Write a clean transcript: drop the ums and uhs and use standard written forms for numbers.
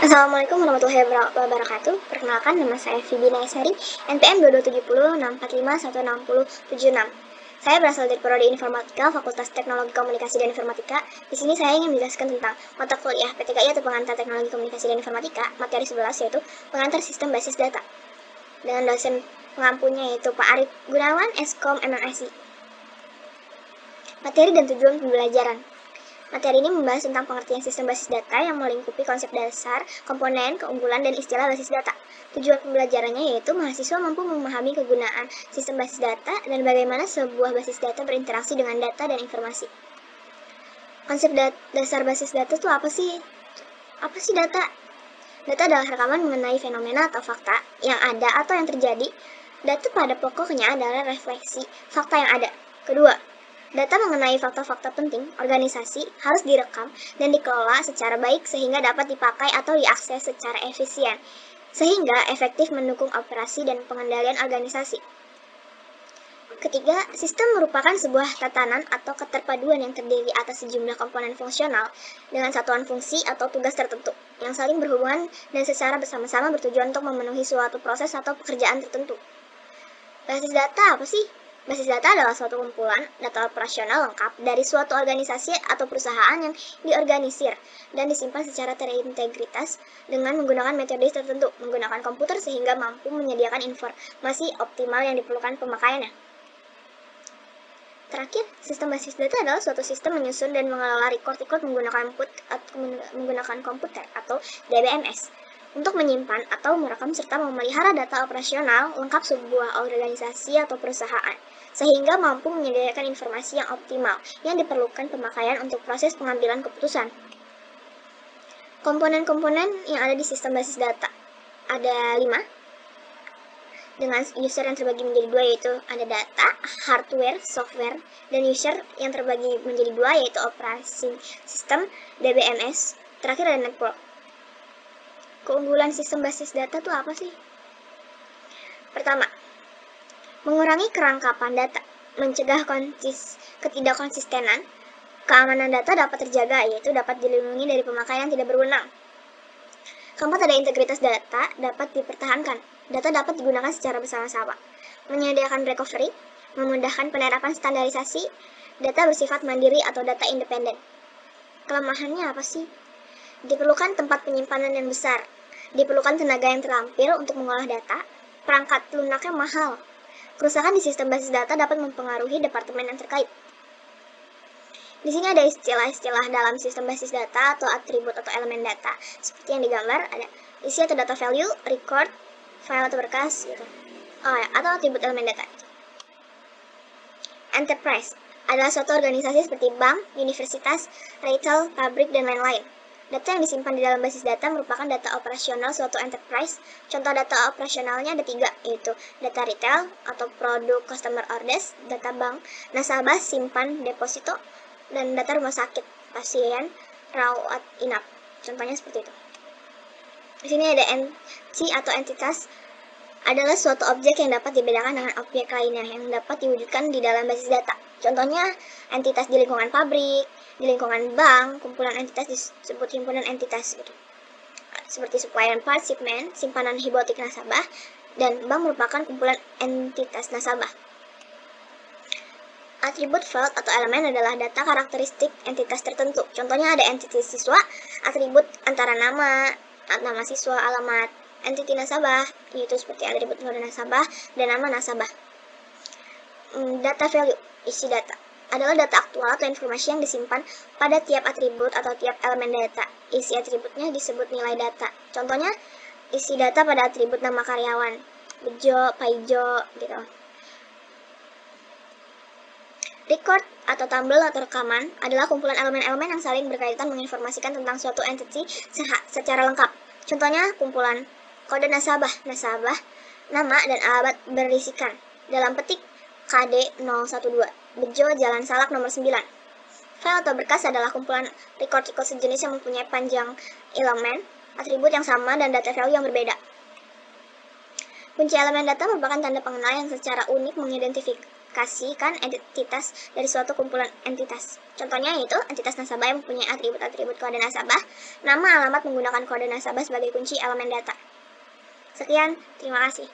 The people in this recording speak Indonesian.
Assalamualaikum warahmatullahi wabarakatuh. Perkenalkan, nama saya Vivi Naisari, NPM 227064516076. Saya berasal dari Prodi Informatika, Fakultas Teknologi Komunikasi dan Informatika. Di sini saya ingin menjelaskan tentang mata kuliah PTKI atau Pengantar Teknologi Komunikasi dan Informatika, materi 11 yaitu Pengantar Sistem Basis Data. Dengan dosen pengampunya yaitu Pak Arif Gunawan, Eskom MMSI. Materi dan tujuan pembelajaran. Materi ini membahas tentang pengertian sistem basis data yang melingkupi konsep dasar, komponen, keunggulan, dan istilah basis data. Tujuan pembelajarannya yaitu mahasiswa mampu memahami kegunaan sistem basis data dan bagaimana sebuah basis data berinteraksi dengan data dan informasi. Konsep dasar basis data itu apa sih? Apa sih data? Data adalah rekaman mengenai fenomena atau fakta yang ada atau yang terjadi. Data pada pokoknya adalah refleksi fakta yang ada. Kedua, data mengenai fakta-fakta penting organisasi harus direkam dan dikelola secara baik sehingga dapat dipakai atau diakses secara efisien, sehingga efektif mendukung operasi dan pengendalian organisasi. Ketiga, sistem merupakan sebuah tatanan atau keterpaduan yang terdiri atas sejumlah komponen fungsional dengan satuan fungsi atau tugas tertentu yang saling berhubungan dan secara bersama-sama bertujuan untuk memenuhi suatu proses atau pekerjaan tertentu. Basis data apa sih? Basis data adalah suatu kumpulan data operasional lengkap dari suatu organisasi atau perusahaan yang diorganisir dan disimpan secara terintegritas dengan menggunakan metode tertentu, menggunakan komputer sehingga mampu menyediakan informasi optimal yang diperlukan pemakaiannya. Terakhir, sistem basis data adalah suatu sistem menyusun dan mengelola record menggunakan komputer atau DBMS untuk menyimpan atau merekam serta memelihara data operasional lengkap sebuah organisasi atau perusahaan, sehingga mampu menyediakan informasi yang optimal yang diperlukan pemakaian untuk proses pengambilan keputusan. Komponen-komponen yang ada di sistem basis data ada 5, dengan user yang terbagi menjadi 2 yaitu ada data, hardware, software, dan user yang terbagi menjadi 2 yaitu operating system, DBMS, terakhir ada network. Keunggulan sistem basis data itu apa sih? Pertama, mengurangi kerangkapan data, mencegah ketidakkonsistenan, keamanan data dapat terjaga, yaitu dapat dilindungi dari pemakaian tidak berwenang. Keempat, ada integritas data dapat dipertahankan, data dapat digunakan secara bersama-sama, menyediakan recovery, memudahkan penerapan standarisasi, data bersifat mandiri atau data independen. Kelemahannya apa sih? Diperlukan tempat penyimpanan yang besar, diperlukan tenaga yang terampil untuk mengolah data, perangkat lunaknya mahal. Kerusakan di sistem basis data dapat mempengaruhi departemen yang terkait. Di sini ada istilah-istilah dalam sistem basis data atau atribut atau elemen data, seperti yang digambar, ada isi atau data value, record, file atau berkas, gitu. Atau atribut elemen data. Enterprise adalah suatu organisasi seperti bank, universitas, retail, pabrik, dan lain-lain. Data yang disimpan di dalam basis data merupakan data operasional suatu enterprise. Contoh data operasionalnya ada 3, yaitu data retail atau produk customer orders, data bank, nasabah, simpan, deposito, dan data rumah sakit, pasien, rawat inap. Contohnya seperti itu. Di sini ada entity atau entitas adalah suatu objek yang dapat dibedakan dengan objek lainnya yang dapat diwujudkan di dalam basis data. Contohnya entitas di lingkungan pabrik, di lingkungan bank, kumpulan entitas disebut himpunan entitas gitu. Seperti supply and part, shipment, simpanan hipotek nasabah, dan bank merupakan kumpulan entitas nasabah. Atribut field atau elemen adalah data karakteristik entitas tertentu. Contohnya ada entitas siswa, atribut antara nama siswa, alamat, entiti nasabah, yaitu seperti atribut kode nasabah dan nama nasabah. Data value, isi data, adalah data aktual atau informasi yang disimpan pada tiap atribut atau tiap elemen data. Isi atributnya disebut nilai data. Contohnya, isi data pada atribut nama karyawan, Bejo, Paijo, gitu. Record atau tabel atau rekaman adalah kumpulan elemen-elemen yang saling berkaitan menginformasikan tentang suatu entiti secara lengkap. Contohnya kumpulan kode nasabah, nama dan alamat berisikan dalam petik KD 012, Bejo, Jalan Salak nomor 9. File atau berkas adalah kumpulan record sejenis yang mempunyai panjang elemen, atribut yang sama, dan data value yang berbeda. Kunci elemen data merupakan tanda pengenal yang secara unik mengidentifikasi mengidentifikasikan entitas dari suatu kumpulan entitas. Contohnya yaitu entitas nasabah yang mempunyai atribut-atribut kode nasabah, nama alamat menggunakan kode nasabah sebagai kunci elemen data. Sekian, terima kasih.